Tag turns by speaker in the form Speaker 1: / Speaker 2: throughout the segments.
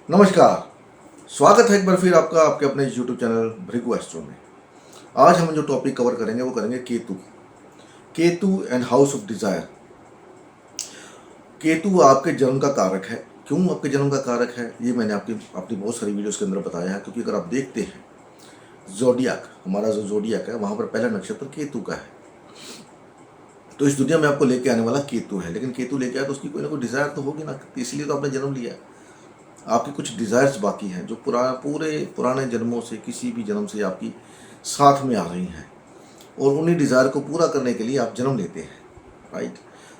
Speaker 1: नमस्कार। स्वागत है एक बार फिर आपका आपके अपने यूट्यूब चैनल भृगु एस्ट्रो में। आज हम जो टॉपिक कवर करेंगे वो करेंगे Ketu and house of desire. Ketu आपके जन्म का कारक है। क्यों आपके जन्म का कारक है ये मैंने अपनी बहुत सारी वीडियोस के अंदर बताया है, क्योंकि अगर आप देखते हैं जोडियाक, हमारा जो जोडियाक है वहाँ पर पहला नक्षत्र केतु का है। तो इस दुनिया में आपको लेके आने वाला केतु है, लेकिन केतु लेके आया तो उसकी कोई ना कोई डिजायर तो होगी ना, इसलिए तो आपने जन्म लिया है। आपकी कुछ डिज़ायर्स बाकी हैं जो पूरे पुराने जन्मों से, किसी भी जन्म से आपकी साथ में आ रही हैं, और उन्हीं डिज़ायर को पूरा करने के लिए आप जन्म लेते हैं, राइट।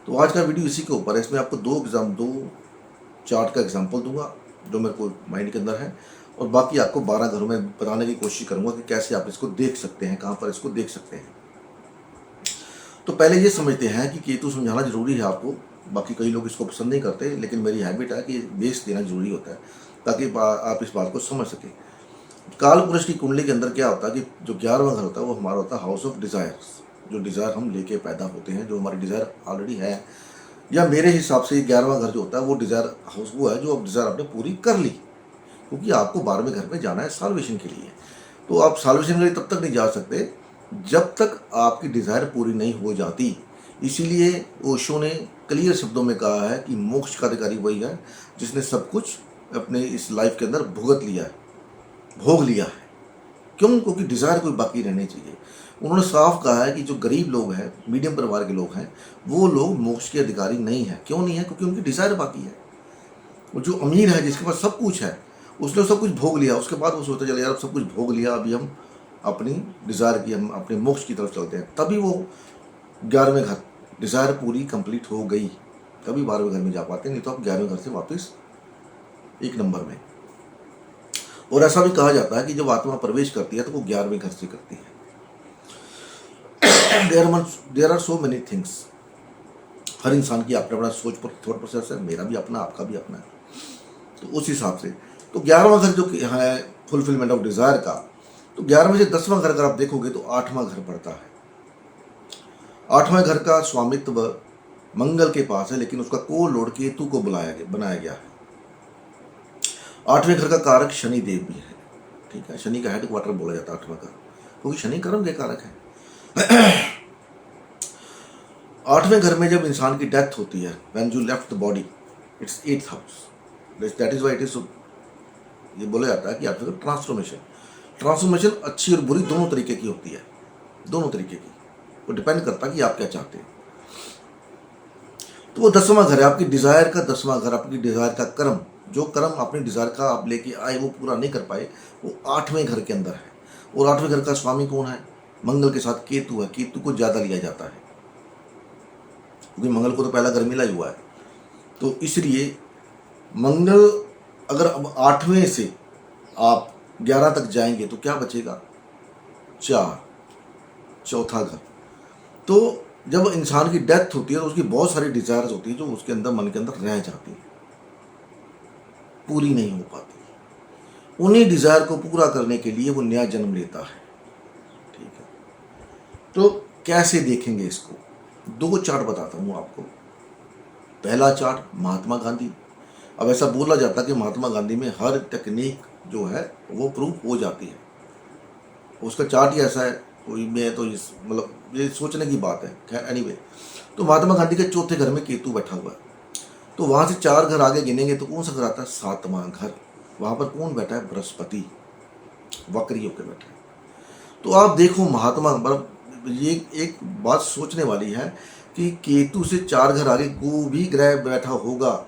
Speaker 1: तो आज का वीडियो इसी के ऊपर है। इसमें आपको दो चार्ट का एग्जांपल दूंगा जो मेरे को माइंड के अंदर है, और बाकी आपको 12 घरों में बताने की कोशिश करूंगा कि कैसे आप इसको देख सकते हैं, कहाँ पर इसको देख सकते हैं। तो पहले ये समझते हैं कि केतु समझाना जरूरी है आपको। बाकी कई लोग इसको पसंद नहीं करते, लेकिन मेरी हैबिट है कि बेस देना जरूरी होता है ताकि आप इस बात को समझ सकें। काल पुरुष की कुंडली के अंदर क्या होता है कि जो 11वां घर होता है वो हमारा होता है हाउस ऑफ डिज़ायर्स। जो डिज़ायर हम लेके पैदा होते हैं, जो हमारी डिज़ायर ऑलरेडी है, या मेरे हिसाब से 11वां घर जो होता है वो डिज़ायर हाउस वो है जो अब डिज़ायर आपने पूरी कर ली, क्योंकि आपको 12वें घर में जाना है साल्वेशन के लिए। तो आप साल्वेशन के लिए तब तक नहीं जा सकते जब तक आपकी डिज़ायर पूरी नहीं हो जाती। इसीलिए ओशो ने क्लियर शब्दों में कहा है कि मोक्ष का अधिकारी वही है जिसने सब कुछ अपने इस लाइफ के अंदर भुगत लिया है, भोग लिया है। क्यों? क्योंकि डिज़ायर कोई बाकी रहनी चाहिए। उन्होंने साफ कहा है कि जो गरीब लोग हैं, मीडियम परिवार के लोग हैं, वो लोग मोक्ष के अधिकारी नहीं हैं। क्यों नहीं है? क्योंकि उनकी डिज़ायर बाकी है। वो जो अमीर है, जिसके पास सब कुछ है, उसने सब कुछ भोग लिया, उसके बाद वो सोचता चले यार अब सब कुछ भोग लिया, अभी हम अपनी डिज़ायर की, हम अपने मोक्ष की तरफ चलते हैं। तभी वो 11वें घर, डिज़ायर पूरी कंप्लीट हो गई, तभी 12वें घर में जा पाते हैं, नहीं तो आप 11वें घर से वापस 1 नंबर में। और ऐसा भी कहा जाता है कि जब आत्मा प्रवेश करती है तो वो 11वें घर से करती है। There are so many things. हर इंसान की अपना अपना सोच पर थॉट प्रोसेस है, मेरा भी अपना, आपका भी अपना है। तो उस हिसाब से तो 11वां घर जो है फुलफिलमेंट ऑफ डिज़ायर का, तो 11वें से 10वां घर अगर आप देखोगे तो 8वां घर पड़ता है। 8वें घर का स्वामित्व मंगल के पास है, लेकिन उसका को लॉर्ड केतु को बनाया गया है। 8वें घर का कारक शनि देव भी है, ठीक है। शनि का हेडक्वार्टर बोला जाता है 8वां घर, क्योंकि शनि कर्म के कारक है। 8वें घर में जब इंसान की डेथ होती है, when you left the body, it's 8th house, that is why it is, ये बोला जाता है कि 8वें घर ट्रांसफॉर्मेशन अच्छी और बुरी दोनों तरीके की होती है, दोनों तरीके की। वो डिपेंड करता है कि आप क्या चाहते हैं। तो वो 10वां घर है आपकी डिज़ायर का, 10वां घर आपकी डिज़ायर का कर्म। जो कर्म अपनी डिज़ायर का आप लेके आए वो पूरा नहीं कर पाए, वो 8वें घर के अंदर है। और 8वें घर का स्वामी कौन है? मंगल के साथ केतु है। केतु को ज़्यादा लिया जाता है क्योंकि मंगल को तो पहला घर मिला ही हुआ है। तो इसलिए मंगल अगर अब 8वें से आप 11 तक जाएंगे तो क्या बचेगा? 4, चौथा घर। तो जब इंसान की डेथ होती है तो उसकी बहुत सारी डिजायर्स होती है जो उसके अंदर, मन के अंदर रह जाती है, पूरी नहीं हो पाती। उन्हीं डिजायर को पूरा करने के लिए वो नया जन्म लेता है, ठीक है। तो कैसे देखेंगे इसको? 2 चार्ट बताता हूँ आपको। पहला चार्ट महात्मा गांधी। अब ऐसा बोला जाता है कि महात्मा गांधी में हर टेक्निक जो है वो प्रूव हो जाती है। उसका चार्ट ही ऐसा है, कोई मैं तो मतलब ये सोचने की बात है। खैर एनीवे, तो महात्मा गांधी के चौथे घर में केतु बैठा हुआ है। तो वहां से 4 घर आगे गिनेंगे तो कौन सा घर आता है? 7वां घर। वहां पर कौन बैठा है? बृहस्पति, वक्री होकर बैठा है। तो आप देखो महात्मा, ये एक बात सोचने वाली है कि केतु से 4 घर आगे को भी ग्रह बैठा होगा,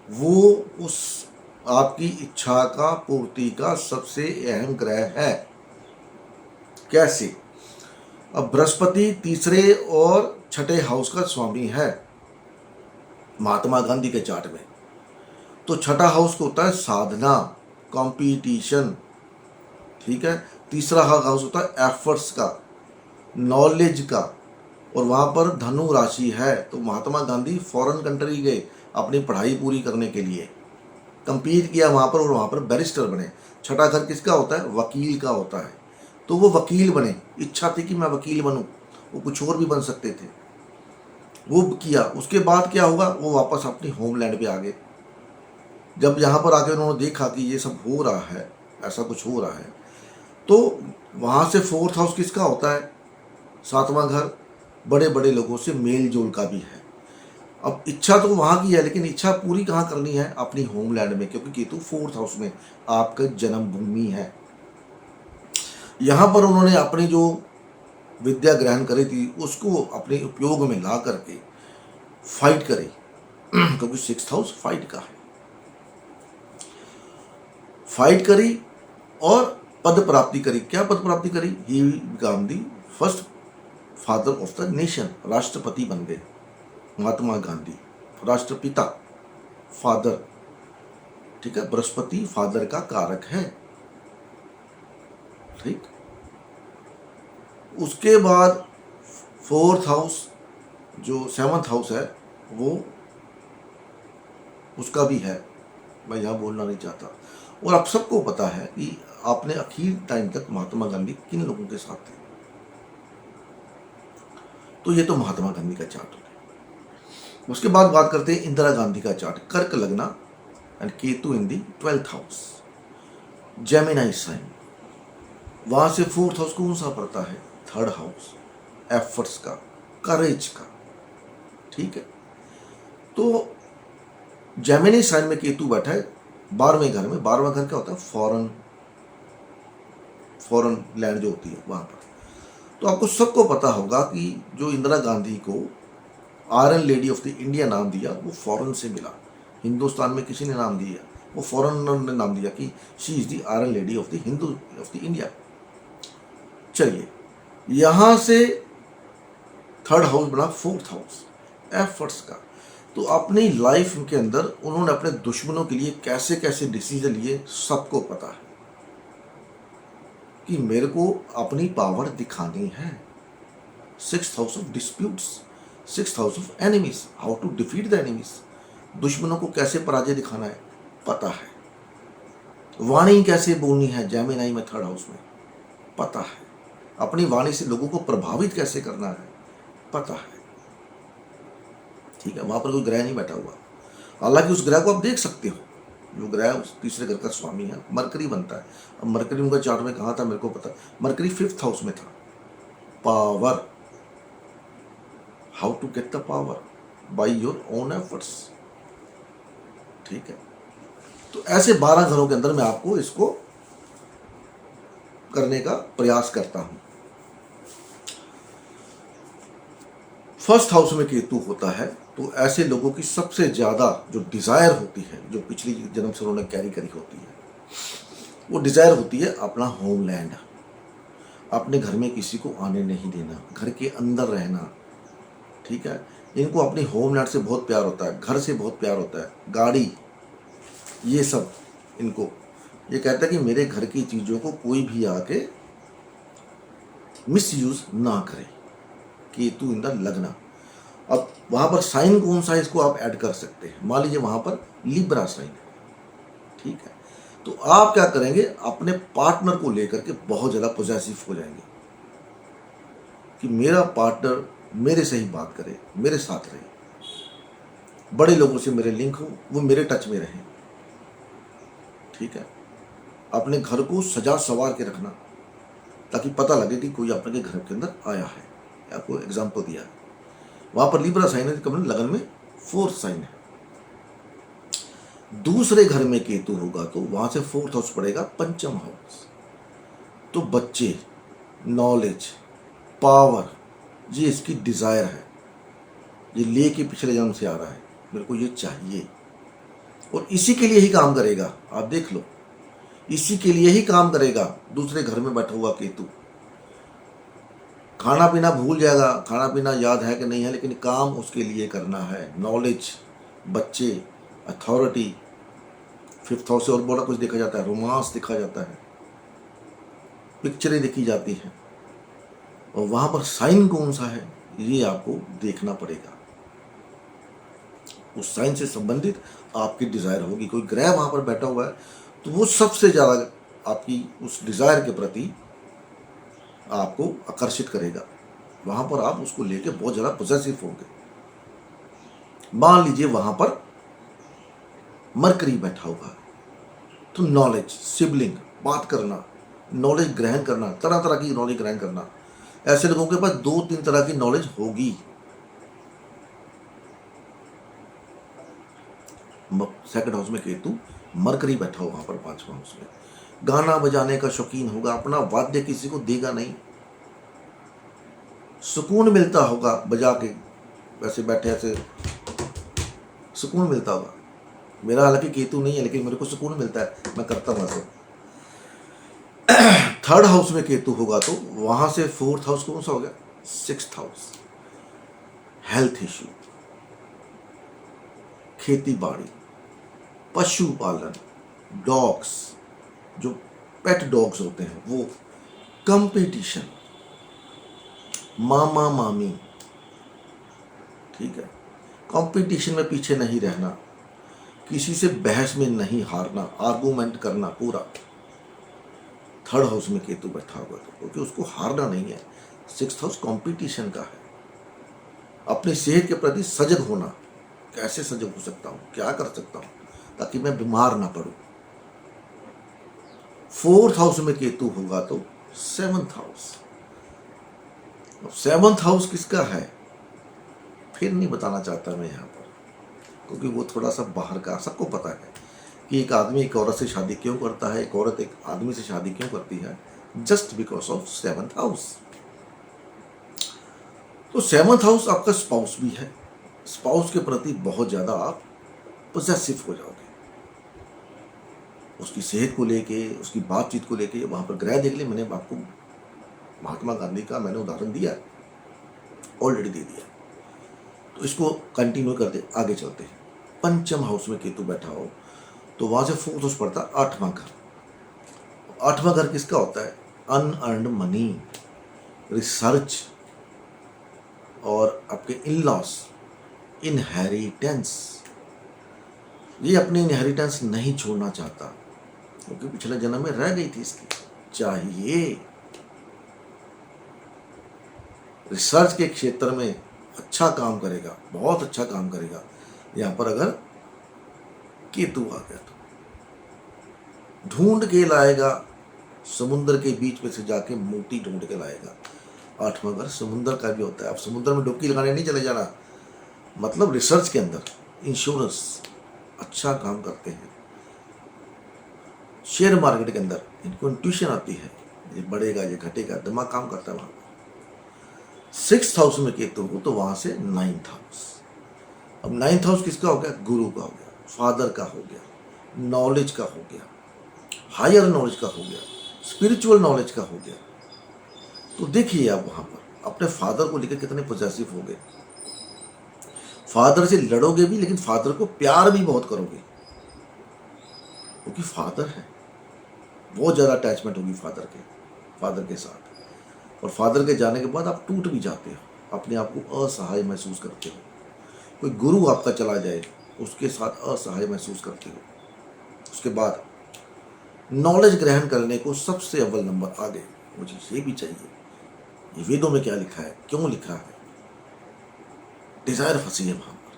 Speaker 1: वो उस आपकी इच्छा का पूर्ति का सबसे अहम ग्रह है। कैसे? अब बृहस्पति तीसरे और छठे हाउस का स्वामी है महात्मा गांधी के चार्ट में। तो छठा हाउस को होता है साधना, कंपटीशन, ठीक है। तीसरा हाउस होता है एफर्ट्स का, नॉलेज का, और वहां पर धनु राशि है। तो महात्मा गांधी फॉरेन कंट्री गए अपनी पढ़ाई पूरी करने के लिए, कंपीट किया वहां पर, और वहां पर बैरिस्टर बने। छठा घर किसका होता है? वकील का होता है। तो वो वकील बने, इच्छा थी कि मैं वकील बनूं, वो कुछ और भी बन सकते थे, वो किया। उसके बाद क्या होगा? वो वापस अपनी होमलैंड पे आ गए, जब यहाँ पर आके उन्होंने देखा कि ये सब हो रहा है, ऐसा कुछ हो रहा है, तो वहाँ से फोर्थ हाउस किसका होता है? सातवां घर बड़े बड़े लोगों से मेल जोल का भी है। अब इच्छा तो वहाँ की है, लेकिन इच्छा पूरी कहाँ करनी है? अपनी होमलैंड में, क्योंकि केतु फोर्थ हाउस में आपका जन्मभूमि है। यहाँ पर उन्होंने अपनी जो विद्या ग्रहण करी थी उसको अपने उपयोग में ला करके फाइट करे, क्योंकि सिक्स्थ हाउस फाइट का है। फाइट करी और पद प्राप्ति करी। क्या पद प्राप्ति करी? He become the first father of the nation, राष्ट्रपति बन गए महात्मा गांधी, राष्ट्रपिता, फादर। ठीक है, बृहस्पति फादर का कारक है। ठीक, उसके बाद फोर्थ हाउस जो सेवंथ हाउस है वो उसका भी है, मैं यहाँ बोलना नहीं चाहता। और आप सबको पता है कि आपने आखिर टाइम तक महात्मा गांधी किन लोगों के साथ थे। तो ये तो महात्मा गांधी का चार्ट हो गया। उसके बाद बात करते हैं इंदिरा गांधी का चार्ट। कर्क लगना and Ketu in the 12th house, Gemini sign. वहां से फोर्थ हाउस कौन सा पड़ता है? 3rd हाउस, एफर्ट्स का, करेज का। ठीक है, तो जेमिनी साइन में केतु बैठा है 12वें घर में। 12वां घर क्या होता है? फॉरेन लैंड जो होती है वहां पर। तो आपको सबको पता होगा कि जो इंदिरा गांधी को iron lady of the India नाम दिया वो फॉरेन से मिला। हिंदुस्तान में किसी ने नाम दिया? वो फॉरेनर ने नाम दिया कि she is the iron lady of the Hindu of the India. चलिए, यहां से 3rd हाउस बना 4th हाउस, एफर्ट्स का। तो अपनी लाइफ के अंदर उन्होंने अपने दुश्मनों के लिए कैसे कैसे डिसीजन लिए सबको पता है कि मेरे को अपनी पावर दिखानी है। 6th house of disputes, 6th house of enemies, how to defeat the enemies. दुश्मनों को कैसे पराजय दिखाना है पता है। वाणी कैसे बोलनी है जेमिनी में 3rd हाउस में पता है। अपनी वाणी से लोगों को प्रभावित कैसे करना है पता है। ठीक है, वहां पर कोई ग्रह नहीं बैठा हुआ। हालांकि उस ग्रह को आप देख सकते हो, जो ग्रह उस तीसरे घर का स्वामी है, मरकरी बनता है। अब मरकरी उनका चार्ट में कहाँ था मेरे को पता। मरकरी 5th हाउस में था। Power, how to get the power by your own efforts. ठीक है, तो ऐसे 12 घरों के अंदर मैं आपको इसको करने का प्रयास करता हूं। 1st हाउस में केतु होता है, तो ऐसे लोगों की सबसे ज्यादा जो डिजायर होती है, जो पिछली जन्म से उन्होंने कैरी करी होती है, वो डिजायर होती है अपना होमलैंड, अपने घर में किसी को आने नहीं देना, घर के अंदर रहना। ठीक है, इनको अपनी होमलैंड से बहुत प्यार होता है, घर से बहुत प्यार होता है, गाड़ी, ये सब। इनको ये कहता है कि मेरे घर की चीजों को कोई भी आके मिसयूज ना करे। केतु इन द लगना। अब वहां पर साइन कौन सा है इसको आप ऐड कर सकते हैं। मान लीजिए वहां पर लिब्रा साइन है। ठीक है, तो आप क्या करेंगे? अपने पार्टनर को लेकर के बहुत ज्यादा पॉजिटिव हो जाएंगे कि मेरा पार्टनर मेरे से ही बात करे, मेरे साथ रहे, बड़े लोगों से मेरे लिंक हो, वो मेरे टच में रहे। ठीक है, अपने घर को सजा सवार के रखना ताकि पता लगे कि कोई अपने घर के अंदर आया है। आपको एग्जाम्पल दिया है, वहां पर लिब्रा साइन है, कब लगन में 4th साइन है। दूसरे घर में केतु होगा तो वहां से 4th हाउस पड़ेगा 5th हाउस। तो बच्चे, नॉलेज, पावर, ये इसकी डिजायर है, ये लेके पिछले जन्म से आ रहा है, मेरे को ये चाहिए। और इसी के लिए ही काम करेगा। आप देख लो, इसी के लिए ही काम करेगा। दूसरे घर में बैठा हुआ केतु खाना पीना भूल जाएगा, खाना पीना याद है कि नहीं है, लेकिन काम उसके लिए करना है। नॉलेज, बच्चे, अथॉरिटी। 5th हाउस से और बड़ा कुछ देखा जाता है, रोमांस देखा जाता है, पिक्चरें देखी जाती हैं। और वहां पर साइन कौन सा है ये आपको देखना पड़ेगा। उस साइन से संबंधित आपकी डिजायर होगी। कोई ग्रह वहां पर बैठा हुआ है तो वो सबसे ज्यादा आपकी उस डिजायर के प्रति आपको आकर्षित करेगा। वहां पर आप उसको लेके बहुत ज्यादा पॉजिटिव होंगे। मान लीजिए वहां पर मरकरी बैठा हुआ है तो नॉलेज, सिबलिंग, बात करना, नॉलेज ग्रहण करना, तरह तरह की नॉलेज ग्रहण करना। ऐसे लोगों के पास 2-3 तरह की नॉलेज होगी। सेकंड हाउस में केतु, मरकरी बैठा हो वहां पर 5वां हाउस में। गाना बजाने का शौकीन होगा, अपना वाद्य किसी को देगा नहीं, सुकून मिलता होगा बजा के, वैसे बैठे ऐसे सुकून मिलता होगा। मेरा हालांकि केतु नहीं है लेकिन मेरे को सुकून मिलता है, मैं करता हूँ ऐसे। थर्ड हाउस में केतु होगा तो वहां से फोर्थ हाउस कौन सा हो गया? Sixth house. हेल्थ इश्यू, खेती बाड़ी, पशुपालन, डॉग्स, जो पेट डॉग्स होते हैं वो, कंपटीशन, मामा मामी, ठीक है, कंपटीशन में पीछे नहीं रहना, किसी से बहस में नहीं हारना, आर्गूमेंट करना पूरा। थर्ड हाउस में केतु बैठा हुआ तो क्योंकि उसको हारना नहीं है। सिक्स्थ हाउस कंपटीशन का है। अपनी सेहत के प्रति सजग होना, कैसे सजग हो सकता हूँ, क्या कर सकता हूँ ताकि मैं बीमार ना पड़ूं। फोर्थ हाउस में केतु होगा तो सेवंथ हाउस। सेवंथ हाउस किसका है फिर नहीं बताना चाहता मैं यहाँ पर, क्योंकि वो थोड़ा सा बाहर का, सबको पता है कि एक आदमी एक औरत से शादी क्यों करता है, एक औरत एक आदमी से शादी क्यों करती है, just because of seventh house. तो सेवंथ हाउस आपका स्पाउस भी है। स्पाउस के प्रति बहुत ज्यादा आप पोजेसिव हो जाओगे, उसकी सेहत को लेके, उसकी बातचीत को लेके। वहां पर ग्रह देख ले, मैंने आपको महात्मा गांधी का मैंने उदाहरण दिया, ऑलरेडी दे दिया, तो इसको कंटिन्यू करते आगे चलते हैं। पंचम हाउस में केतु बैठा हो तो वहां से फोर्थ हाउस पड़ता है आठवां घर। आठवां घर किसका होता है? अनअर्न्ड मनी, रिसर्च और आपके इन लॉस, इनहेरिटेंस। ये अपनी इनहेरिटेंस नहीं छोड़ना चाहता क्योंकि पिछले जन्म में रह गई थी इसकी, चाहिए। रिसर्च के क्षेत्र में अच्छा काम करेगा, बहुत अच्छा काम करेगा यहां पर अगर केतु आ गया तो। ढूंढ के लाएगा, समुद्र के बीच में से जाके मोती ढूंढ के लाएगा। आठवां घर समुद्र का भी होता है। अब समुद्र में डुबकी लगाने नहीं चले जाना, मतलब रिसर्च के अंदर, इंश्योरेंस, अच्छा काम करते हैं। शेयर मार्केट के अंदर इनको इंट्यूशन आती है, ये बढ़ेगा ये घटेगा, दिमाग काम करता है वहां। सिक्स्थ हाउस में केतु हो तो वहां से नाइन्थ हाउस। अब नाइन्थ हाउस किसका हो गया? गुरु का हो गया, फादर का हो गया, नॉलेज का हो गया, हायर नॉलेज का हो गया, स्पिरिचुअल नॉलेज का हो गया। तो देखिए आप वहां पर अपने फादर को लेकर कितने पॉजिटिव हो गए। फादर से लड़ोगे भी लेकिन फादर को प्यार भी बहुत करोगे क्योंकि फादर है। बहुत ज्यादा अटैचमेंट होगी फादर के साथ। और फादर के जाने के बाद आप टूट भी जाते हो, अपने आप को असहाय महसूस करते हो। कोई गुरु आपका चला जाए उसके साथ असहाय महसूस करते हो। उसके बाद नॉलेज ग्रहण करने को सबसे अव्वल नंबर आगे मुझे ये भी चाहिए, ये वेदों में क्या लिखा है, क्यों लिखा है, डिजायर फंसी है वहां पर।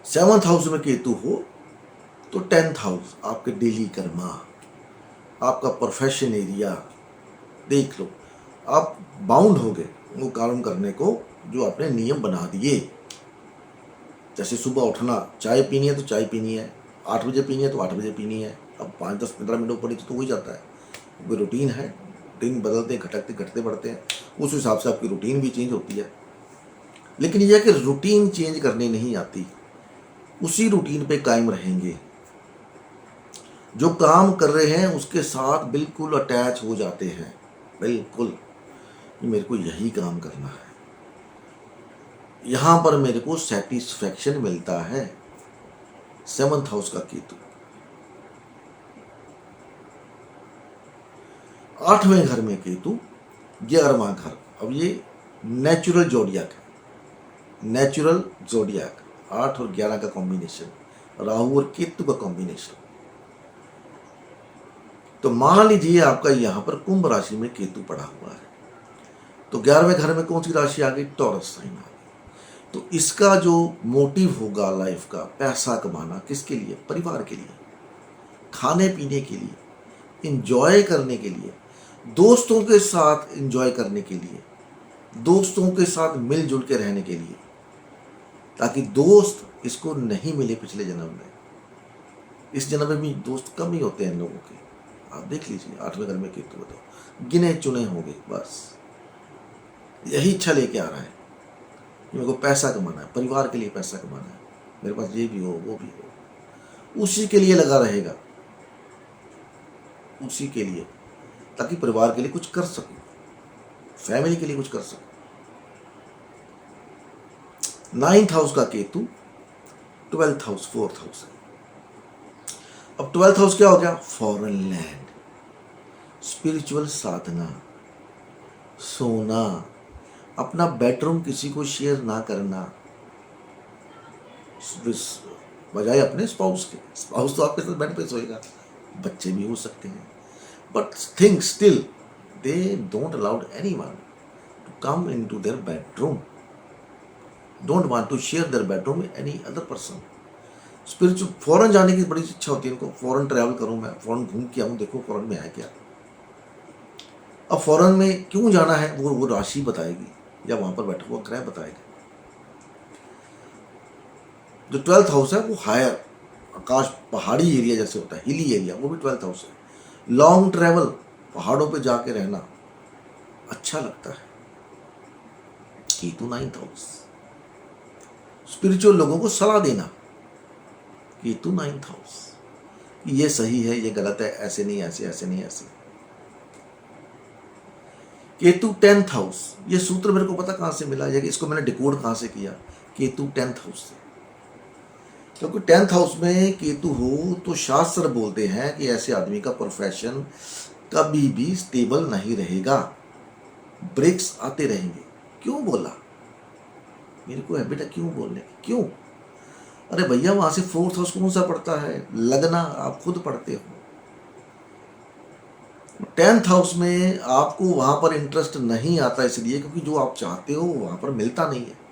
Speaker 1: सेवंथ हाउस में केतु हो तो 10th हाउस आपके डेली कर्मा, आपका प्रोफेशन एरिया देख लो। आप बाउंड हो गए वो काम करने को जो आपने नियम बना दिए। जैसे सुबह उठना, चाय पीनी है तो चाय पीनी है, 8 बजे पीनी है तो 8 बजे पीनी है। अब 5-10-15 मिनट ऊपर तो हो ही जाता है, कोई रूटीन है। दिन बदलते हैं, घटकते घटते बढ़ते हैं, उस हिसाब से आपकी रूटीन भी चेंज होती है। लेकिन यह कि रूटीन चेंज करनी नहीं आती, उसी रूटीन पे कायम रहेंगे। जो काम कर रहे हैं उसके साथ बिल्कुल अटैच हो जाते हैं, बिल्कुल मेरे को यही काम करना है, यहां पर मेरे को सेटिस्फैक्शन मिलता है। सेवंथ हाउस का केतु। 8वें घर में केतु, 11वां घर। अब ये नेचुरल जोडियाक है, नेचुरल जोडियाक 8 और 11 का कॉम्बिनेशन, राहु और केतु का कॉम्बिनेशन। तो मान लीजिए आपका यहां पर कुंभ राशि में केतु पड़ा हुआ है तो 11वें घर में कौन सी राशि आ गई? टॉरस साइन आ गई। तो इसका जो मोटिव होगा लाइफ का, पैसा कमाना, किसके लिए? परिवार के लिए, खाने पीने के लिए, इंजॉय करने के लिए, दोस्तों के साथ इंजॉय करने के लिए, दोस्तों के साथ मिलजुल के रहने के लिए, ताकि दोस्त इसको नहीं मिले पिछले जन्म में। इस जन्म में भी दोस्त कम ही होते हैं इन लोगों के। आप देख लीजिए 8वें घर में केतु, बताओ गिने चुने होंगे, बस यही इच्छा लेके आ रहा है कि मेरे को पैसा कमाना है, परिवार के लिए पैसा कमाना है, मेरे पास ये भी हो वो भी हो, उसी के लिए लगा रहेगा, उसी के लिए, ताकि परिवार के लिए कुछ कर सकूं, फैमिली के लिए कुछ कर सकूं। 9th हाउस का Ketu 12th house, 4th house है। अब 12th हाउस क्या हो गया? फॉरेन लैंड, स्पिरिचुअल साधना, सोना, अपना बेडरूम किसी को शेयर ना करना, बजाय अपने स्पाउस के। स्पाउस तो आपके साथ बेड पे सोएगा, बच्चे भी हो सकते हैं, but think still they don't allowed anyone to come into their bedroom, don't want to share their bedroom with any other person. Spiritual foreign जाने की बड़ी इच्छा होती है इनको, फॉरेन ट्रैवल करूं मैं, फॉरेन घूम के आऊं, देखो फॉरेन में है क्या। अब फॉरेन में क्यों जाना है वो राशि बताएगी, या वहां पर बैठा हुआ ग्रह बताएगा। जो 12th हाउस है वो हायर, आकाश, पहाड़ी एरिया जैसे होता है, हिली एरिया, वो भी 12th हाउस है। लॉन्ग ट्रैवल, पहाड़ों पे जाके रहना अच्छा लगता है। केतु 9th हाउस, स्पिरिचुअल लोगों को सलाह देना, केतु 9th हाउस, ये सही है, ये गलत है, ऐसे नहीं ऐसे, ऐसे नहीं ऐसे। केतु 10th हाउस, ये सूत्र मेरे को पता कहां से मिला, या इसको मैंने डिकोड कहां से किया? केतु 10th हाउस से। क्योंकि 10th हाउस में केतु हो तो शास्त्र बोलते हैं कि ऐसे आदमी का प्रोफेशन कभी भी स्टेबल नहीं रहेगा, ब्रेक्स आते रहेंगे। क्यों बोला? मेरे को है बेटा क्यों बोलने की, क्यों? अरे भैया वहां से 4th हाउस कौन सा पड़ता है? लगना आप खुद पढ़ते हो। 10th हाउस में आपको वहां पर इंटरेस्ट नहीं आता, इसलिए क्योंकि जो आप चाहते हो वहां पर मिलता नहीं है।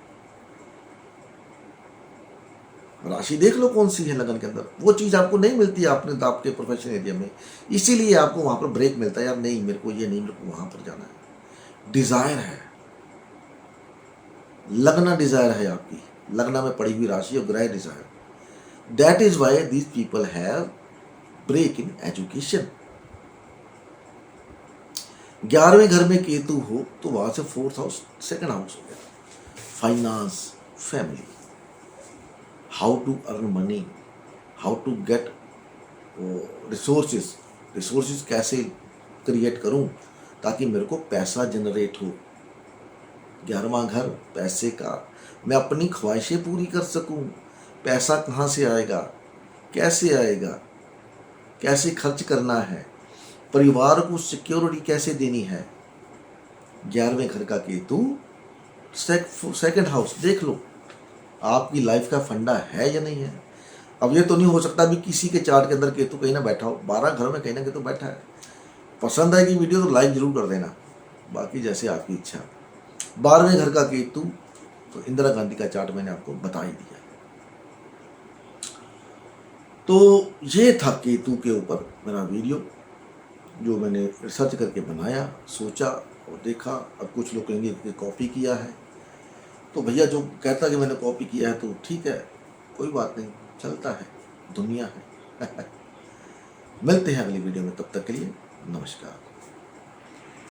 Speaker 1: राशि देख लो कौन सी है लगन के अंदर, वो चीज आपको नहीं मिलती है आपने आपके प्रोफेशन एरिया में, इसीलिए आपको वहां पर ब्रेक मिलता है। यार नहीं, मेरे को ये नहीं, मेरे को वहां पर जाना है। डिजायर है, लगना डिजायर है आपकी, लगना में पड़ी हुई राशि और ग्रह desire. That is why these people have break in education. 11वें घर में केतु हो तो वहां से 4th हाउस, 2nd हाउस हो गया, finance, family, how to earn money, how to get resources कैसे क्रिएट करूं ताकि मेरे को पैसा जनरेट हो। 11वां घर पैसे का, मैं अपनी ख्वाहिशें पूरी कर सकूं। पैसा कहाँ से आएगा, कैसे आएगा, कैसे खर्च करना है, परिवार को सिक्योरिटी कैसे देनी है। 11वें घर का केतु 2nd हाउस, देख लो आपकी लाइफ का फंडा है या नहीं है। अब ये तो नहीं हो सकता भी किसी के चार्ट के अंदर केतु कहीं ना बैठा हो, 12 घरों में कहीं ना केतु बैठा है। पसंद आएगी वीडियो तो लाइक जरूर कर देना, बाकी जैसे आपकी इच्छा। 12वें घर का केतु तो इंदिरा गांधी का चार्ट मैंने आपको बता ही दिया। तो ये था केतु के ऊपर मेरा वीडियो, जो मैंने रिसर्च करके बनाया, सोचा और देखा। अब कुछ लोग कहेंगे कि कॉपी किया है, तो भैया जो कहता कि मैंने कॉपी किया है तो ठीक है, कोई बात नहीं, चलता है, दुनिया है। मिलते हैं अगली वीडियो में, तब तक के लिए नमस्कार।